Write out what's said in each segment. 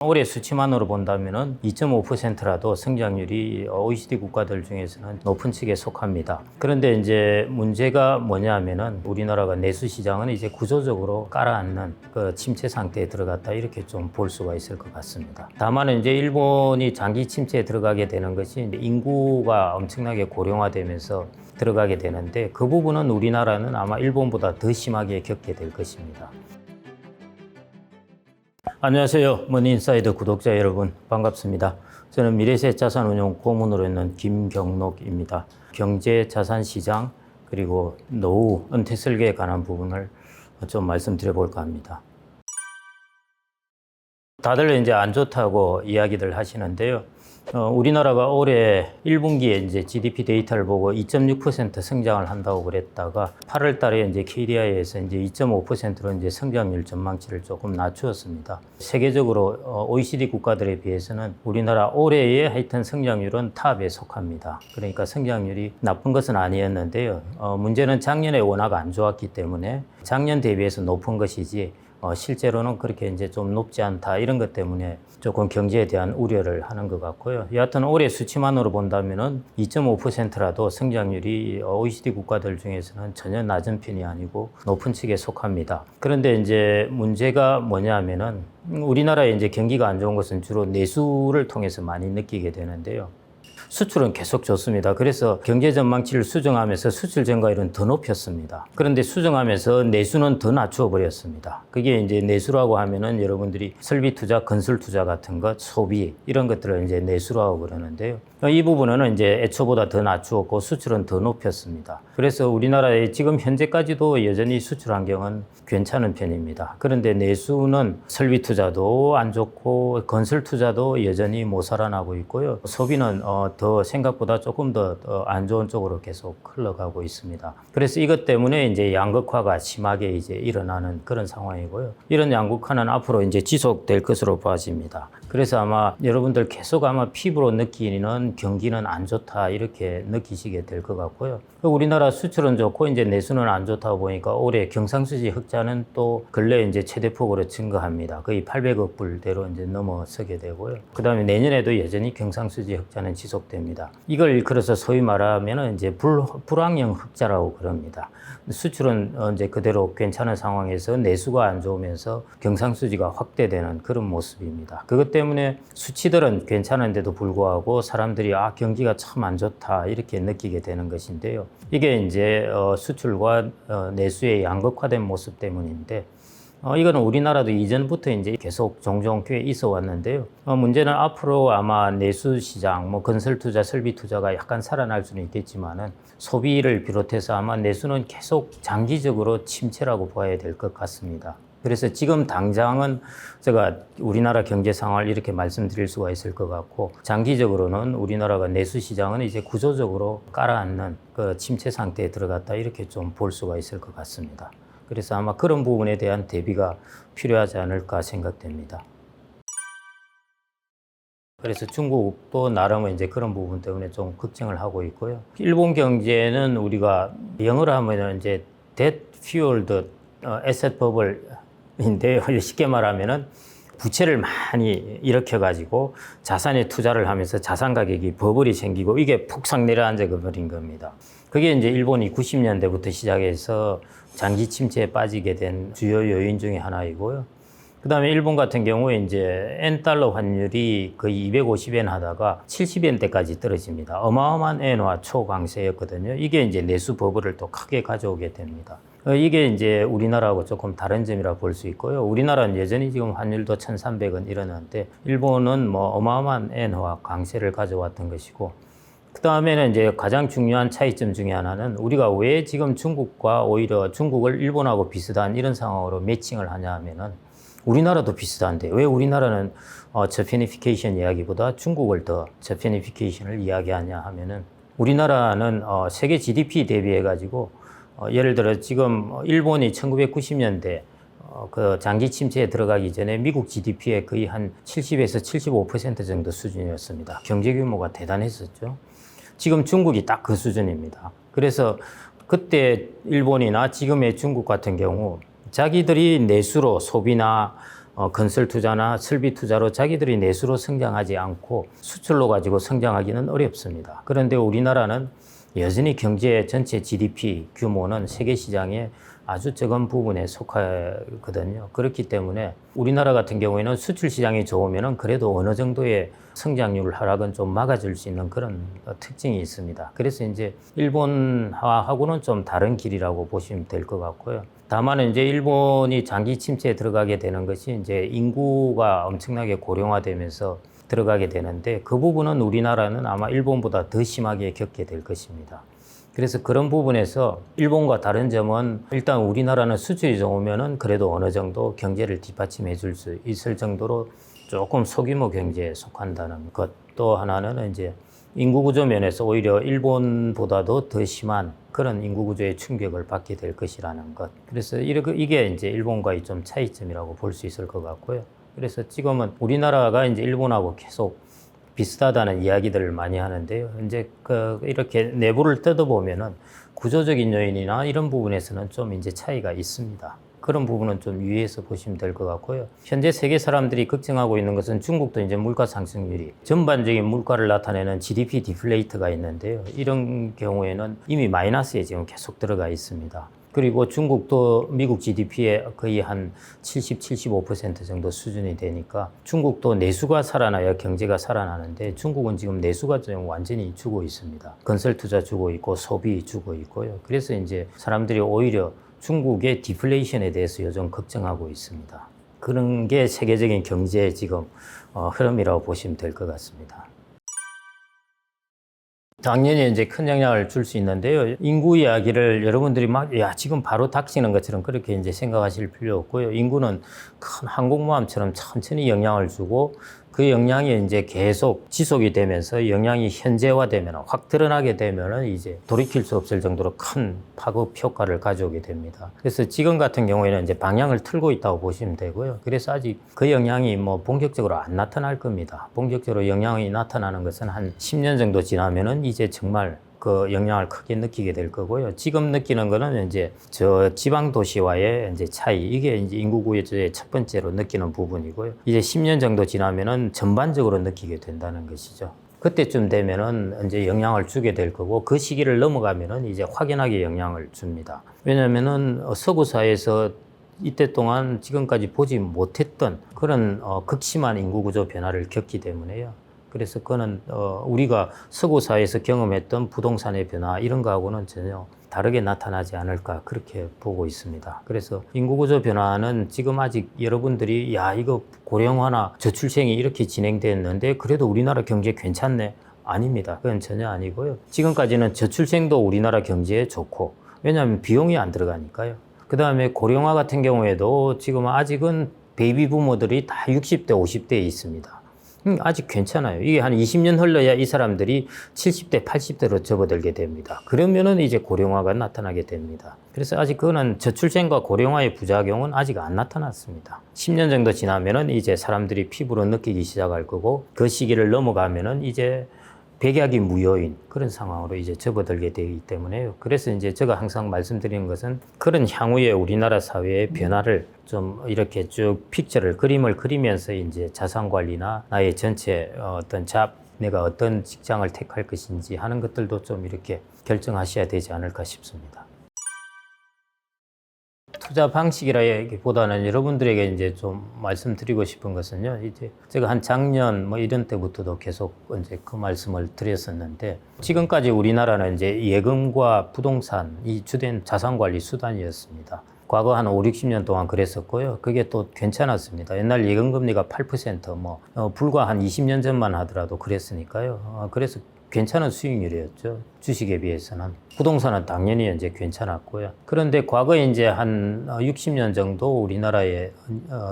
올해 수치만으로 본다면 2.5%라도 성장률이 OECD 국가들 중에서는 높은 측에 속합니다. 그런데 이제 문제가 뭐냐면은 우리나라가 내수 시장은 이제 구조적으로 깔아앉는 그 침체 상태에 들어갔다 이렇게 좀 볼 수가 있을 것 같습니다. 다만 이제 일본이 장기 침체에 들어가게 되는 것이 인구가 엄청나게 고령화되면서 들어가게 되는데 그 부분은 우리나라는 아마 일본보다 더 심하게 겪게 될 것입니다. 안녕하세요. 머니인사이드 구독자 여러분 반갑습니다. 저는 미래세 자산운용 고문으로 있는 김경록입니다. 경제, 자산시장 그리고 노후, 은퇴 설계에 관한 부분을 좀 말씀드려 볼까 합니다. 다들 이제 안 좋다고 이야기들 하시는데요. 우리나라가 올해 1분기에 이제 GDP 데이터를 보고 2.6% 성장을 한다고 그랬다가 8월 달에 이제 KDI에서 이제 2.5%로 이제 성장률 전망치를 조금 낮추었습니다. 세계적으로 OECD 국가들에 비해서는 우리나라 올해의 하여튼 성장률은 탑에 속합니다. 그러니까 성장률이 나쁜 것은 아니었는데요. 문제는 작년에 워낙 안 좋았기 때문에 작년 대비해서 높은 것이지 실제로는 그렇게 이제 좀 높지 않다 이런 것 때문에 조금 경제에 대한 우려를 하는 것 같고요. 여하튼 올해 수치만으로 본다면은 2.5%라도 성장률이 OECD 국가들 중에서는 전혀 낮은 편이 아니고 높은 측에 속합니다. 그런데 이제 문제가 뭐냐면은 우리나라의 이제 경기가 안 좋은 것은 주로 내수를 통해서 많이 느끼게 되는데요. 수출은 계속 좋습니다. 그래서 경제 전망치를 수정하면서 수출 증가율은 더 높였습니다. 그런데 수정하면서 내수는 더 낮추어 버렸습니다. 그게 이제 내수라고 하면은 여러분들이 설비 투자, 건설 투자 같은 것, 소비 이런 것들을 이제 내수라고 그러는데요. 이 부분은 이제 애초보다 더 낮추었고 수출은 더 높였습니다. 그래서 우리나라의 지금 현재까지도 여전히 수출 환경은 괜찮은 편입니다. 그런데 내수는 설비 투자도 안 좋고 건설 투자도 여전히 못 살아나고 있고요. 소비는 더 생각보다 조금 더 안 좋은 쪽으로 계속 흘러가고 있습니다. 그래서 이것 때문에 이제 양극화가 심하게 이제 일어나는 그런 상황이고요. 이런 양극화는 앞으로 이제 지속될 것으로 보아집니다. 그래서 아마 여러분들 계속 아마 피부로 느끼는 경기는 안 좋다 이렇게 느끼시게 될 것 같고요. 우리나라 수출은 좋고 이제 내수는 안 좋다고 보니까 올해 경상수지 흑자는 또 근래 이제 최대폭으로 증가합니다. 거의 800억 불대로 이제 넘어서게 되고요. 그다음에 내년에도 여전히 경상수지 흑자는 지속됩니다. 이걸 그래서 소위 말하면은 이제 불황형 흑자라고 그럽니다. 수출은 이제 그대로 괜찮은 상황에서 내수가 안 좋으면서 경상수지가 확대되는 그런 모습입니다. 그것 때문에 수치들은 괜찮은데도 불구하고 사람들이 경기가 참 안 좋다 이렇게 느끼게 되는 것인데요. 이게 이제 수출과 내수의 양극화된 모습 때문인데 이거는 우리나라도 이전부터 이제 계속 종종 꽤 있어 왔는데요. 문제는 앞으로 아마 내수 시장, 건설 투자, 설비 투자가 약간 살아날 수는 있겠지만은 소비를 비롯해서 아마 내수는 계속 장기적으로 침체라고 봐야 될 것 같습니다. 그래서 지금 당장은 제가 우리나라 경제 상황을 이렇게 말씀드릴 수가 있을 것 같고 장기적으로는 우리나라가 내수 시장은 이제 구조적으로 깔아앉는 그 침체 상태에 들어갔다 이렇게 좀 볼 수가 있을 것 같습니다. 그래서 아마 그런 부분에 대한 대비가 필요하지 않을까 생각됩니다. 그래서 중국도 나름의 이제 그런 부분 때문에 좀 걱정을 하고 있고요. 일본 경제는 우리가 영어로 하면 이제 debt fueled asset bubble인데요. 쉽게 말하면은 부채를 많이 일으켜가지고 자산에 투자를 하면서 자산 가격이 버블이 생기고 이게 폭삭 내려앉아 버린 겁니다. 그게 이제 일본이 90년대부터 시작해서 장기 침체에 빠지게 된 주요 요인 중에 하나이고요. 그 다음에 일본 같은 경우에 이제 엔달러 환율이 거의 250엔 하다가 70엔대까지 떨어집니다. 어마어마한 엔화 초강세였거든요. 이게 이제 내수 버블을 또 크게 가져오게 됩니다. 이게 이제 우리나라하고 조금 다른 점이라 볼 수 있고요. 우리나라는 여전히 지금 환율도 1,300원 이러는데 일본은 어마어마한 엔화 강세를 가져왔던 것이고 그 다음에는 이제 가장 중요한 차이점 중에 하나는 우리가 왜 지금 중국과 오히려 중국을 일본하고 비슷한 이런 상황으로 매칭을 하냐 하면은 우리나라도 비슷한데 왜 우리나라는 저페니피케이션 이야기보다 중국을 더 저페니피케이션을 이야기하냐 하면은 우리나라는 세계 GDP 대비해 가지고 예를 들어 지금 일본이 1990년대 그 장기 침체에 들어가기 전에 미국 GDP의 거의 한 70에서 75% 정도 수준이었습니다. 경제 규모가 대단했었죠. 지금 중국이 딱 그 수준입니다. 그래서 그때 일본이나 지금의 중국 같은 경우 자기들이 내수로 소비나 건설 투자나 설비 투자로 자기들이 내수로 성장하지 않고 수출로 가지고 성장하기는 어렵습니다. 그런데 우리나라는 여전히 경제 전체 GDP 규모는 세계 시장의 아주 적은 부분에 속하거든요. 그렇기 때문에 우리나라 같은 경우에는 수출 시장이 좋으면 그래도 어느 정도의 성장률 하락은 좀 막아줄 수 있는 그런 특징이 있습니다. 그래서 이제 일본하고는 좀 다른 길이라고 보시면 될 것 같고요. 다만 이제 일본이 장기 침체에 들어가게 되는 것이 이제 인구가 엄청나게 고령화되면서 들어가게 되는데 그 부분은 우리나라는 아마 일본보다 더 심하게 겪게 될 것입니다. 그래서 그런 부분에서 일본과 다른 점은 일단 우리나라는 수출이 좋으면은 그래도 어느 정도 경제를 뒷받침해 줄 수 있을 정도로 조금 소규모 경제에 속한다는 것. 또 하나는 이제 인구 구조 면에서 오히려 일본보다도 더 심한 그런 인구 구조의 충격을 받게 될 것이라는 것. 그래서 이게 이제 일본과의 좀 차이점이라고 볼 수 있을 것 같고요. 그래서 지금은 우리나라가 이제 일본하고 계속 비슷하다는 이야기들을 많이 하는데요. 이제 이렇게 내부를 뜯어보면은 구조적인 요인이나 이런 부분에서는 좀 이제 차이가 있습니다. 그런 부분은 좀 유의해서 보시면 될 것 같고요. 현재 세계 사람들이 걱정하고 있는 것은 중국도 이제 물가 상승률이 전반적인 물가를 나타내는 GDP 디플레이트가 있는데요. 이런 경우에는 이미 마이너스에 지금 계속 들어가 있습니다. 그리고 중국도 미국 GDP의 거의 한 70, 75% 정도 수준이 되니까 중국도 내수가 살아나야 경제가 살아나는데 중국은 지금 내수가 좀 완전히 죽어 있습니다. 건설 투자 죽어 있고 소비 죽어 있고요. 그래서 이제 사람들이 오히려 중국의 디플레이션에 대해서 요즘 걱정하고 있습니다. 그런 게 세계적인 경제의 지금 흐름이라고 보시면 될 것 같습니다. 당연히 이제 큰 영향을 줄 수 있는데요. 인구 이야기를 여러분들이 지금 바로 닥치는 것처럼 그렇게 이제 생각하실 필요 없고요. 인구는 큰 항공모함처럼 천천히 영향을 주고 그 영향이 이제 계속 지속이 되면서 영향이 현재화되면 확 드러나게 되면은 이제 돌이킬 수 없을 정도로 큰 파급 효과를 가져오게 됩니다. 그래서 지금 같은 경우에는 이제 방향을 틀고 있다고 보시면 되고요. 그래서 아직 그 영향이 뭐 본격적으로 안 나타날 겁니다. 본격적으로 영향이 나타나는 것은 한 10년 정도 지나면은 이제 정말 그 영향을 크게 느끼게 될 거고요. 지금 느끼는 거는 이제 저 지방 도시와의 이제 차이, 이게 이제 인구 구조의 첫 번째로 느끼는 부분이고요. 이제 10년 정도 지나면은 전반적으로 느끼게 된다는 것이죠. 그때쯤 되면은 이제 영향을 주게 될 거고 그 시기를 넘어가면은 이제 확연하게 영향을 줍니다. 왜냐면은 서구 사회에서 이때 동안 지금까지 보지 못했던 그런 극심한 인구 구조 변화를 겪기 때문에요. 그래서 그거는 우리가 서구 사회에서 경험했던 부동산의 변화 이런 거하고는 전혀 다르게 나타나지 않을까 그렇게 보고 있습니다. 그래서 인구구조 변화는 지금 아직 여러분들이 이거 고령화나 저출생이 이렇게 진행됐는데 그래도 우리나라 경제 괜찮네? 아닙니다. 그건 전혀 아니고요. 지금까지는 저출생도 우리나라 경제에 좋고 왜냐하면 비용이 안 들어가니까요. 그 다음에 고령화 같은 경우에도 지금 아직은 베이비 부모들이 다 60대, 50대에 있습니다. 아직 괜찮아요. 이게 한 20년 흘러야 이 사람들이 70대, 80대로 접어들게 됩니다. 그러면은 이제 고령화가 나타나게 됩니다. 그래서 아직 그거는 저출생과 고령화의 부작용은 아직 안 나타났습니다. 10년 정도 지나면은 이제 사람들이 피부로 느끼기 시작할 거고 그 시기를 넘어가면은 이제 백약이 무효인 그런 상황으로 이제 접어들게 되기 때문에요. 그래서 이제 제가 항상 말씀드리는 것은 그런 향후에 우리나라 사회의 변화를 좀 이렇게 쭉 픽처를 그림을 그리면서 이제 자산 관리나 나의 전체 내가 어떤 직장을 택할 것인지 하는 것들도 좀 이렇게 결정하셔야 되지 않을까 싶습니다. 투자 방식이라기보다는 여러분들에게 이제 좀 말씀드리고 싶은 것은요. 이제 제가 한 작년 이런 때부터도 계속 이제 그 말씀을 드렸었는데 지금까지 우리나라는 이제 예금과 부동산이 주된 자산 관리 수단이었습니다. 과거 한 5, 60년 동안 그랬었고요. 그게 또 괜찮았습니다. 옛날 예금 금리가 8% 불과 한 20년 전만 하더라도 그랬으니까요. 그래서 괜찮은 수익률이었죠. 주식에 비해서는. 부동산은 당연히 이제 괜찮았고요. 그런데 과거에 이제 한 60년 정도 우리나라의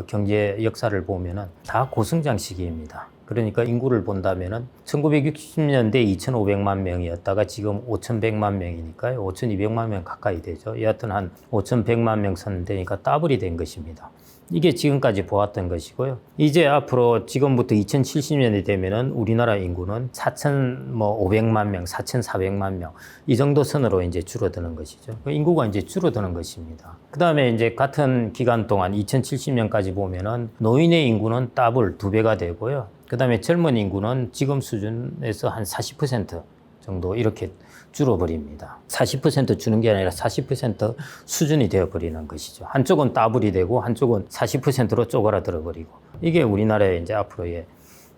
경제 역사를 보면은 다 고성장 시기입니다. 그러니까 인구를 본다면은 1960년대 2,500만 명이었다가 지금 5,100만 명이니까요. 5,200만 명 가까이 되죠. 여하튼 한 5,100만 명 선되니까 더블이 된 것입니다. 이게 지금까지 보았던 것이고요. 이제 앞으로 지금부터 2070년이 되면은 우리나라 인구는 4,500만 명, 4,400만 명 이 정도 선으로 이제 줄어드는 것이죠. 인구가 이제 줄어드는 것입니다. 그 다음에 이제 같은 기간 동안 2070년까지 보면은 노인의 인구는 더블 2배가 되고요. 그 다음에 젊은 인구는 지금 수준에서 한 40% 정도 이렇게 줄어버립니다. 40% 주는 게 아니라 40% 수준이 되어버리는 것이죠. 한쪽은 더블이 되고 한쪽은 40%로 쪼그라들어 버리고 이게 우리나라의 이제 앞으로의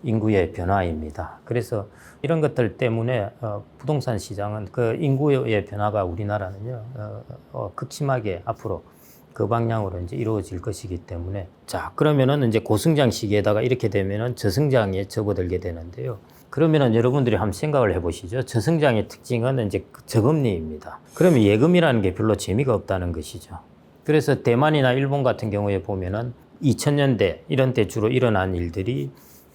인구의 변화입니다. 그래서 이런 것들 때문에 부동산 시장은 그 인구의 변화가 우리나라는요 극심하게 앞으로 그 방향으로 이제 이루어질 것이기 때문에 자 그러면은 이제 고성장 시기에다가 이렇게 되면은 저성장에 접어들게 되는데요. 그러면은 여러분들이 한번 생각을 해보시죠. 저성장의 특징은 이제 저금리입니다. 그러면 예금이라는 게 별로 재미가 없다는 것이죠. 그래서 대만이나 일본 같은 경우에 보면은 2000년대 이런 때 주로 일어난 일들이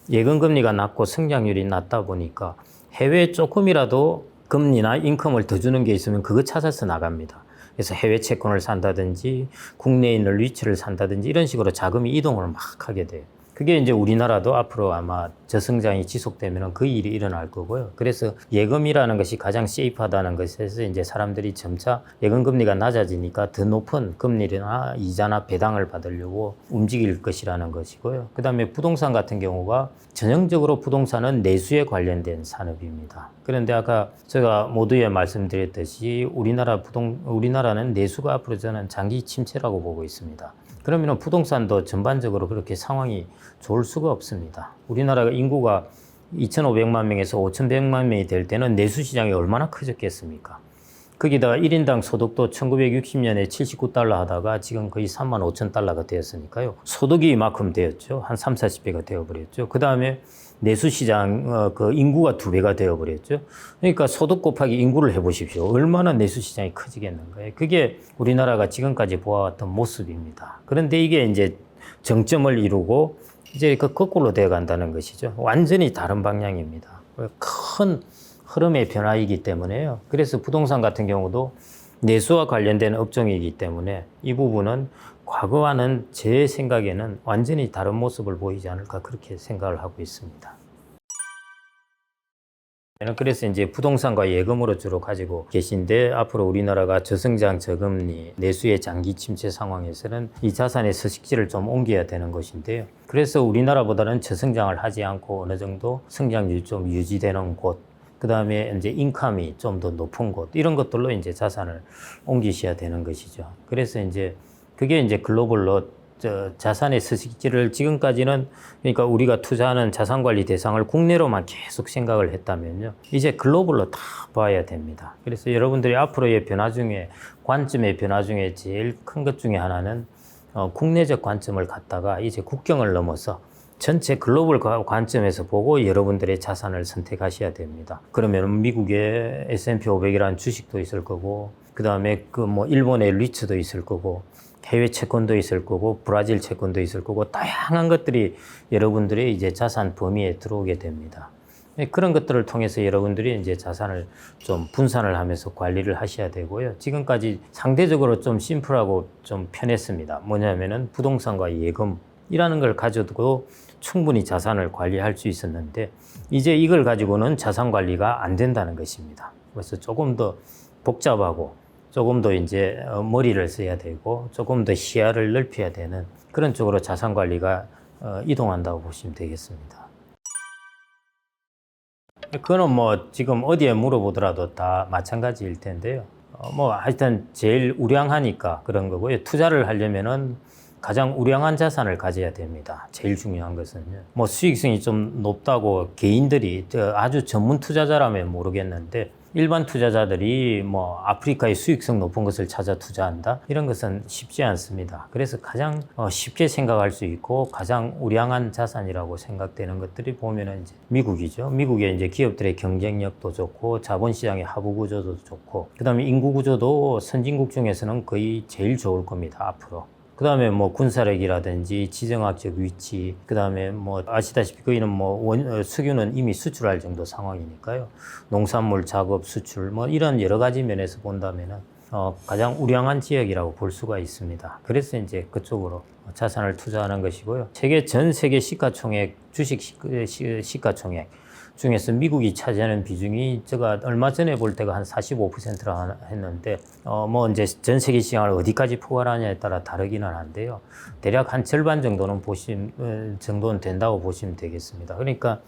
예금 금리가 낮고 성장률이 낮다 보니까 해외에 조금이라도 금리나 인컴을 더 주는 게 있으면 그거 찾아서 나갑니다. 그래서 해외 채권을 산다든지 국내에 있는 리츠를 산다든지 이런 식으로 자금이 이동을 막 하게 돼요. 그게 이제 우리나라도 앞으로 아마 저성장이 지속되면 그 일이 일어날 거고요. 그래서 예금이라는 것이 가장 세이프하다는 것에서 이제 사람들이 점차 예금 금리가 낮아지니까 더 높은 금리나 이자나 배당을 받으려고 움직일 것이라는 것이고요. 그 다음에 부동산 같은 경우가 전형적으로 부동산은 내수에 관련된 산업입니다. 그런데 아까 제가 모두에 말씀드렸듯이 우리나라는 내수가 앞으로 저는 장기 침체라고 보고 있습니다. 그러면 부동산도 전반적으로 그렇게 상황이 좋을 수가 없습니다. 우리나라가 인구가 2,500만 명에서 5,100만 명이 될 때는 내수 시장이 얼마나 커졌겠습니까? 거기다가 1인당 소득도 1960년에 79달러 하다가 지금 거의 35,000달러가 되었으니까요. 소득이 이만큼 되었죠. 한 3, 40배가 되어버렸죠. 그 다음에 내수시장, 그 인구가 2배가 되어버렸죠. 그러니까 소득 곱하기 인구를 해보십시오. 얼마나 내수시장이 커지겠는가요? 그게 우리나라가 지금까지 보아왔던 모습입니다. 그런데 이게 이제 정점을 이루고 이제 그 거꾸로 되어 간다는 것이죠. 완전히 다른 방향입니다. 큰 흐름의 변화이기 때문에요. 그래서 부동산 같은 경우도 내수와 관련된 업종이기 때문에 이 부분은 과거와는 제 생각에는 완전히 다른 모습을 보이지 않을까 그렇게 생각을 하고 있습니다. 그래서 이제 부동산과 예금으로 주로 가지고 계신데 앞으로 우리나라가 저성장 저금리 내수의 장기 침체 상황에서는 이 자산의 서식지를 좀 옮겨야 되는 것인데요. 그래서 우리나라보다는 저성장을 하지 않고 어느 정도 성장률이 좀 유지되는 곳, 그 다음에 이제 인컴이 좀 더 높은 곳 이런 것들로 이제 자산을 옮기셔야 되는 것이죠. 그래서 이제 그게 이제 글로벌로 자산의 서식지를 지금까지는 그러니까 우리가 투자하는 자산관리 대상을 국내로만 계속 생각을 했다면요. 이제 글로벌로 다 봐야 됩니다. 그래서 여러분들이 앞으로의 변화 중에 관점의 변화 중에 제일 큰 것 중에 하나는 국내적 관점을 갖다가 이제 국경을 넘어서 전체 글로벌 관점에서 보고 여러분들의 자산을 선택하셔야 됩니다. 그러면 미국의 S&P 500이라는 주식도 있을 거고, 그 다음에 일본의 리츠도 있을 거고, 해외 채권도 있을 거고, 브라질 채권도 있을 거고, 다양한 것들이 여러분들의 이제 자산 범위에 들어오게 됩니다. 그런 것들을 통해서 여러분들이 이제 자산을 좀 분산을 하면서 관리를 하셔야 되고요. 지금까지 상대적으로 좀 심플하고 좀 편했습니다. 뭐냐면은 부동산과 예금이라는 걸 가져도 충분히 자산을 관리할 수 있었는데 이제 이걸 가지고는 자산 관리가 안 된다는 것입니다. 그래서 조금 더 복잡하고 조금 더 이제 머리를 써야 되고 조금 더 시야를 넓혀야 되는 그런 쪽으로 자산 관리가 이동한다고 보시면 되겠습니다. 그거는 지금 어디에 물어보더라도 다 마찬가지일 텐데요. 하여튼 제일 우량하니까 그런 거고요. 투자를 하려면은 가장 우량한 자산을 가져야 됩니다. 제일 중요한 것은요. 수익성이 좀 높다고 개인들이 아주 전문 투자자라면 모르겠는데 일반 투자자들이 아프리카의 수익성 높은 것을 찾아 투자한다? 이런 것은 쉽지 않습니다. 그래서 가장 쉽게 생각할 수 있고 가장 우량한 자산이라고 생각되는 것들이 보면은 이제 미국이죠. 미국의 이제 기업들의 경쟁력도 좋고 자본시장의 하부 구조도 좋고 그다음에 인구 구조도 선진국 중에서는 거의 제일 좋을 겁니다. 앞으로. 그 다음에 군사력이라든지 지정학적 위치, 그 다음에 아시다시피 거기는 석유는 이미 수출할 정도 상황이니까요. 농산물 작업 수출, 이런 여러 가지 면에서 본다면은 가장 우량한 지역이라고 볼 수가 있습니다. 그래서 이제 그쪽으로 자산을 투자하는 것이고요. 전 세계 시가총액, 주식 시가총액 중에서 미국이 차지하는 비중이 제가 얼마 전에 볼 때가 한 45%라 했는데 뭐 이제 전 세계 시장을 어디까지 포괄하냐에 따라 다르기는 한데요. 대략 한 절반 정도는 정도는 된다고 보시면 되겠습니다. 그러니까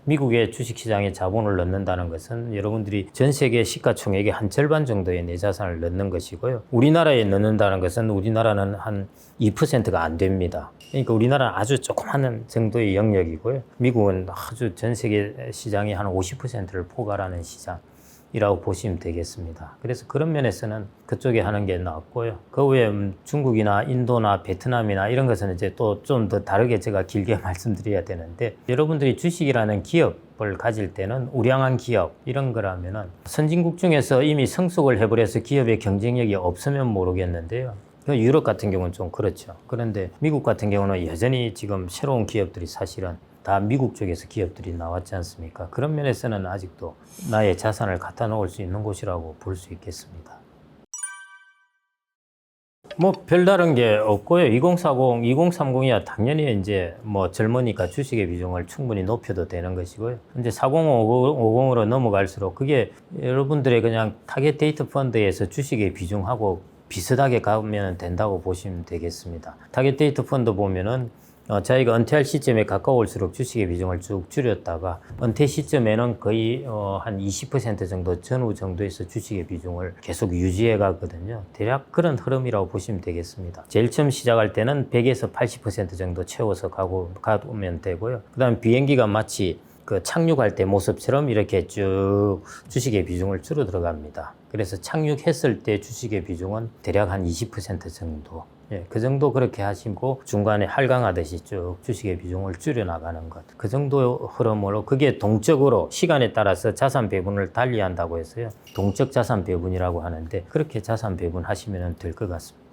미국의 주식시장에 자본을 넣는다는 것은 여러분들이 전 세계 시가총액의 한 절반 정도의 내 자산을 넣는 것이고요. 우리나라에 넣는다는 것은 우리나라는 한 2%가 안 됩니다. 그러니까 우리나라는 아주 조그마한 정도의 영역이고요. 미국은 아주 전 세계 시장의 한 50%를 포괄하는 시장이라고 보시면 되겠습니다. 그래서 그런 면에서는 그쪽에 하는 게 낫고요. 그 외에 중국이나 인도나 베트남이나 이런 것은 이제 또 좀 더 다르게 제가 길게 말씀드려야 되는데, 여러분들이 주식이라는 기업을 가질 때는 우량한 기업 이런 거라면은 선진국 중에서 이미 성숙을 해버려서 기업의 경쟁력이 없으면 모르겠는데요. 유럽 같은 경우는 좀 그렇죠. 그런데 미국 같은 경우는 여전히 지금 새로운 기업들이 사실은 다 미국 쪽에서 기업들이 나왔지 않습니까? 그런 면에서는 아직도 나의 자산을 갖다 놓을 수 있는 곳이라고 볼 수 있겠습니다. 뭐 별다른 게 없고요. 2040, 2030이야 당연히 이제 뭐 젊으니까 주식의 비중을 충분히 높여도 되는 것이고요. 이제 4050으로 넘어갈수록 그게 여러분들의 그냥 타겟 데이트 펀드에서 주식의 비중하고 비슷하게 가면 된다고 보시면 되겠습니다. 타겟 데이트 펀드 보면은 자기가 은퇴할 시점에 가까울수록 주식의 비중을 쭉 줄였다가 은퇴 시점에는 거의 한 20% 정도 전후 정도에서 주식의 비중을 계속 유지해 가거든요. 대략 그런 흐름이라고 보시면 되겠습니다. 제일 처음 시작할 때는 100에서 80% 정도 채워서 가면 되고요. 그 다음에 비행기가 마치 그 착륙할 때 모습처럼 이렇게 쭉 주식의 비중을 줄어 들어갑니다. 그래서 착륙했을 때 주식의 비중은 대략 한 20% 정도. 예, 그 정도 그렇게 하시고 중간에 할강하듯이 쭉 주식의 비중을 줄여 나가는 것. 그 정도 흐름으로 그게 동적으로 시간에 따라서 자산 배분을 달리 한다고 해서요. 동적 자산 배분이라고 하는데 그렇게 자산 배분하시면 될 것 같습니다.